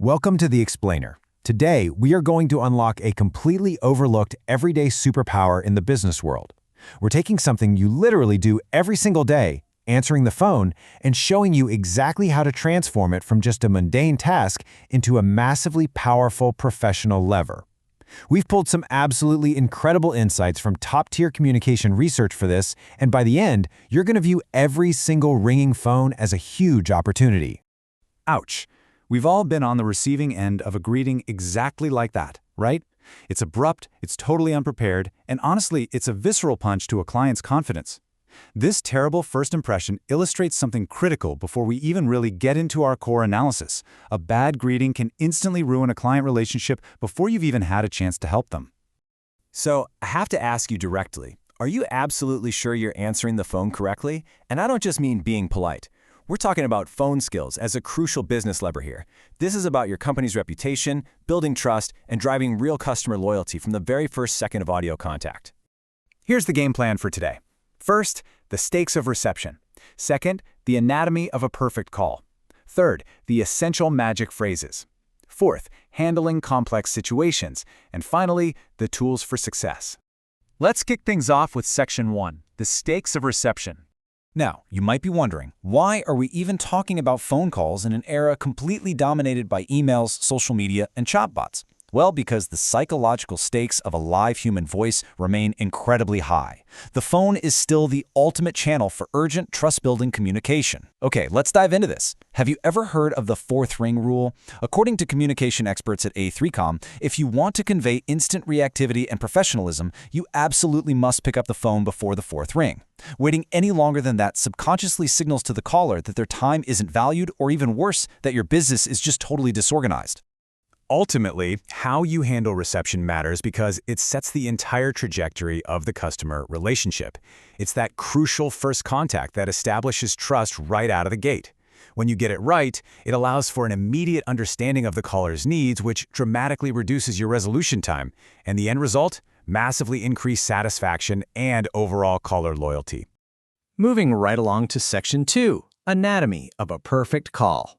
Welcome to The Explainer. Today, we are going to unlock a completely overlooked everyday superpower in the business world. We're taking something you literally do every single day, answering the phone, and showing you exactly how to transform it from just a mundane task into a massively powerful professional lever. We've pulled some absolutely incredible insights from top-tier communication research for this, and by the end, you're going to view every single ringing phone as a huge opportunity. Ouch. We've all been on the receiving end of a greeting exactly like that, right? It's abrupt, it's totally unprepared, and honestly, it's a visceral punch to a client's confidence. This terrible first impression illustrates something critical before we even really get into our core analysis. A bad greeting can instantly ruin a client relationship before you've even had a chance to help them. So, I have to ask you directly, are you absolutely sure you're answering the phone correctly? And I don't just mean being polite. We're talking about phone skills as a crucial business lever here. This is about your company's reputation, building trust, and driving real customer loyalty from the very first second of audio contact. Here's the game plan for today. First, the stakes of reception. Second, the anatomy of a perfect call. Third, the essential magic phrases. Fourth, handling complex situations. And finally, the tools for success. Let's kick things off with Section 1, the stakes of reception. Now, you might be wondering, why are we even talking about phone calls in an era completely dominated by emails, social media, and chatbots? Well, because the psychological stakes of a live human voice remain incredibly high. The phone is still the ultimate channel for urgent, trust-building communication. Okay, let's dive into this. Have you ever heard of the fourth ring rule? According to communication experts at A3Com, if you want to convey instant reactivity and professionalism, you absolutely must pick up the phone before the fourth ring. Waiting any longer than that subconsciously signals to the caller that their time isn't valued, or even worse, that your business is just totally disorganized. Ultimately, how you handle reception matters because it sets the entire trajectory of the customer relationship. It's that crucial first contact that establishes trust right out of the gate. When you get it right, it allows for an immediate understanding of the caller's needs, which dramatically reduces your resolution time. And the end result? Massively increased satisfaction and overall caller loyalty. Moving right along to Section 2, Anatomy of a Perfect Call.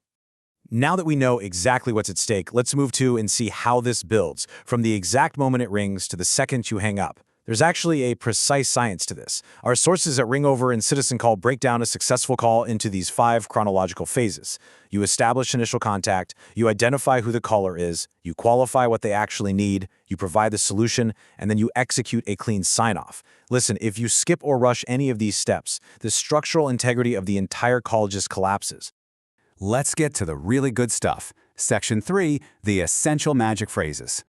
Now that we know exactly what's at stake, let's move to and see how this builds, from the exact moment it rings to the second you hang up. There's actually a precise science to this. Our sources at Ringover and Citizen Call break down a successful call into these 5 chronological phases. You establish initial contact, you identify who the caller is, you qualify what they actually need, you provide the solution, and then you execute a clean sign-off. Listen, if you skip or rush any of these steps, the structural integrity of the entire call just collapses. Let's get to the really good stuff. Section 3, the essential magic phrases.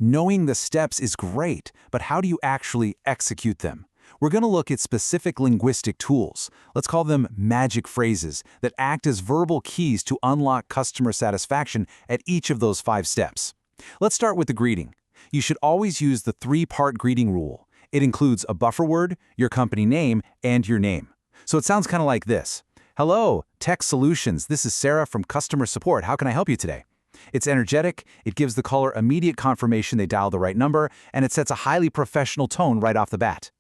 Knowing the steps is great, but how do you actually execute them? We're going to look at specific linguistic tools, let's call them magic phrases, that act as verbal keys to unlock customer satisfaction at each of those 5 steps. Let's start with the greeting. You should always use the 3-part greeting rule. It includes a buffer word, your company name, and your name. So it sounds kind of like this. Hello, Tech Solutions. This is Sarah from Customer Support. How can I help you today? It's energetic, it gives the caller immediate confirmation they dialed the right number, and it sets a highly professional tone right off the bat.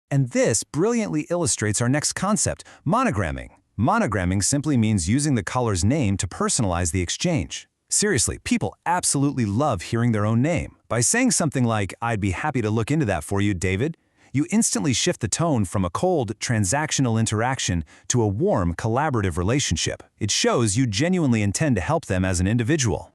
And this brilliantly illustrates our next concept, monogramming. Monogramming simply means using the caller's name to personalize the exchange. Seriously, people absolutely love hearing their own name. By saying something like, "I'd be happy to look into that for you, David," you instantly shift the tone from a cold, transactional interaction to a warm, collaborative relationship. It shows you genuinely intend to help them as an individual.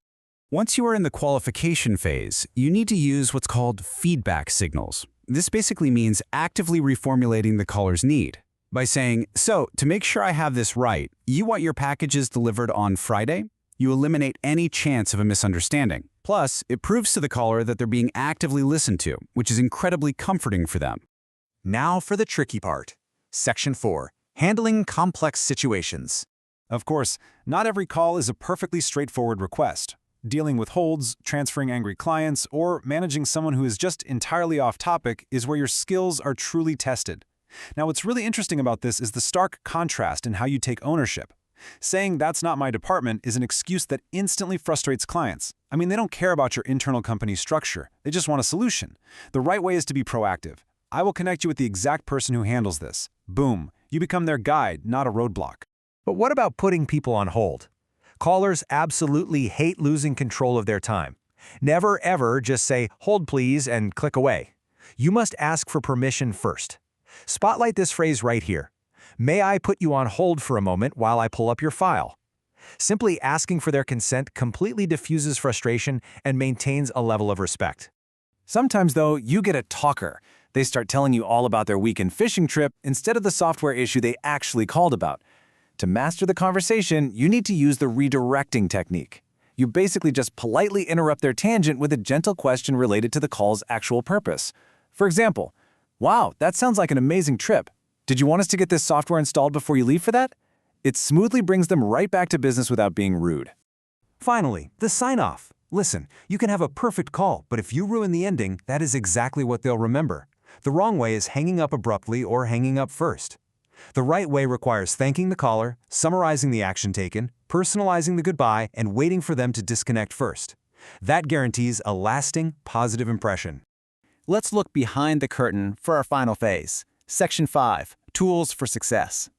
Once you are in the qualification phase, you need to use what's called feedback signals. This basically means actively reformulating the caller's need. By saying, "So, to make sure I have this right, you want your packages delivered on Friday?" You eliminate any chance of a misunderstanding. Plus, it proves to the caller that they're being actively listened to, which is incredibly comforting for them. Now for the tricky part. Section 4, handling complex situations. Of course, not every call is a perfectly straightforward request. Dealing with holds, transferring angry clients, or managing someone who is just entirely off topic is where your skills are truly tested. Now, what's really interesting about this is the stark contrast in how you take ownership. Saying "that's not my department" is an excuse that instantly frustrates clients. I mean, they don't care about your internal company structure. They just want a solution. The right way is to be proactive. I will connect you with the exact person who handles this. Boom. You become their guide, not a roadblock. But what about putting people on hold? Callers absolutely hate losing control of their time. Never ever just say, "Hold please," and click away. You must ask for permission first. Spotlight this phrase right here. "May I put you on hold for a moment while I pull up your file?" Simply asking for their consent completely diffuses frustration and maintains a level of respect. Sometimes, though, you get a talker. They start telling you all about their weekend fishing trip instead of the software issue they actually called about. To master the conversation, you need to use the redirecting technique. You basically just politely interrupt their tangent with a gentle question related to the call's actual purpose. For example, "Wow, that sounds like an amazing trip. Did you want us to get this software installed before you leave for that?" It smoothly brings them right back to business without being rude. Finally, the sign-off. Listen, you can have a perfect call, but if you ruin the ending, that is exactly what they'll remember. The wrong way is hanging up abruptly or hanging up first. The right way requires thanking the caller, summarizing the action taken, personalizing the goodbye, and waiting for them to disconnect first. That guarantees a lasting, positive impression. Let's look behind the curtain for our final phase. Section 5, Tools for Success.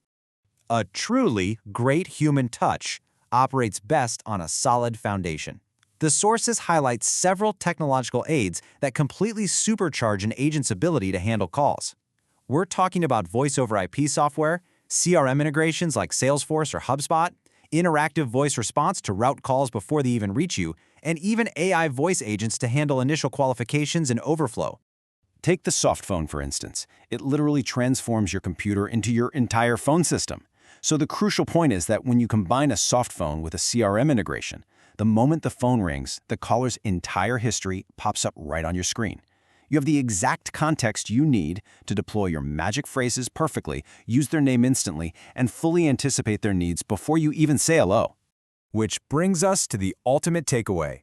A truly great human touch operates best on a solid foundation. The sources highlight several technological aids that completely supercharge an agent's ability to handle calls. We're talking about voice-over IP software, CRM integrations like Salesforce or HubSpot, interactive voice response to route calls before they even reach you, and even AI voice agents to handle initial qualifications and overflow. Take the soft phone, for instance. It literally transforms your computer into your entire phone system. So the crucial point is that when you combine a soft phone with a CRM integration, the moment the phone rings, the caller's entire history pops up right on your screen. You have the exact context you need to deploy your magic phrases perfectly, use their name instantly, and fully anticipate their needs before you even say hello. Which brings us to the ultimate takeaway.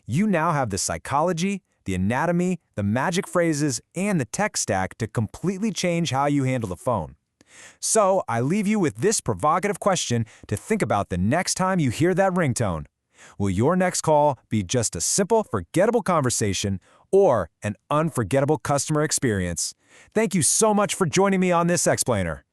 You now have the psychology, the anatomy, the magic phrases, and the tech stack to completely change how you handle the phone. So I leave you with this provocative question to think about the next time you hear that ringtone. Will your next call be just a simple, forgettable conversation or an unforgettable customer experience? Thank you so much for joining me on this Explainer.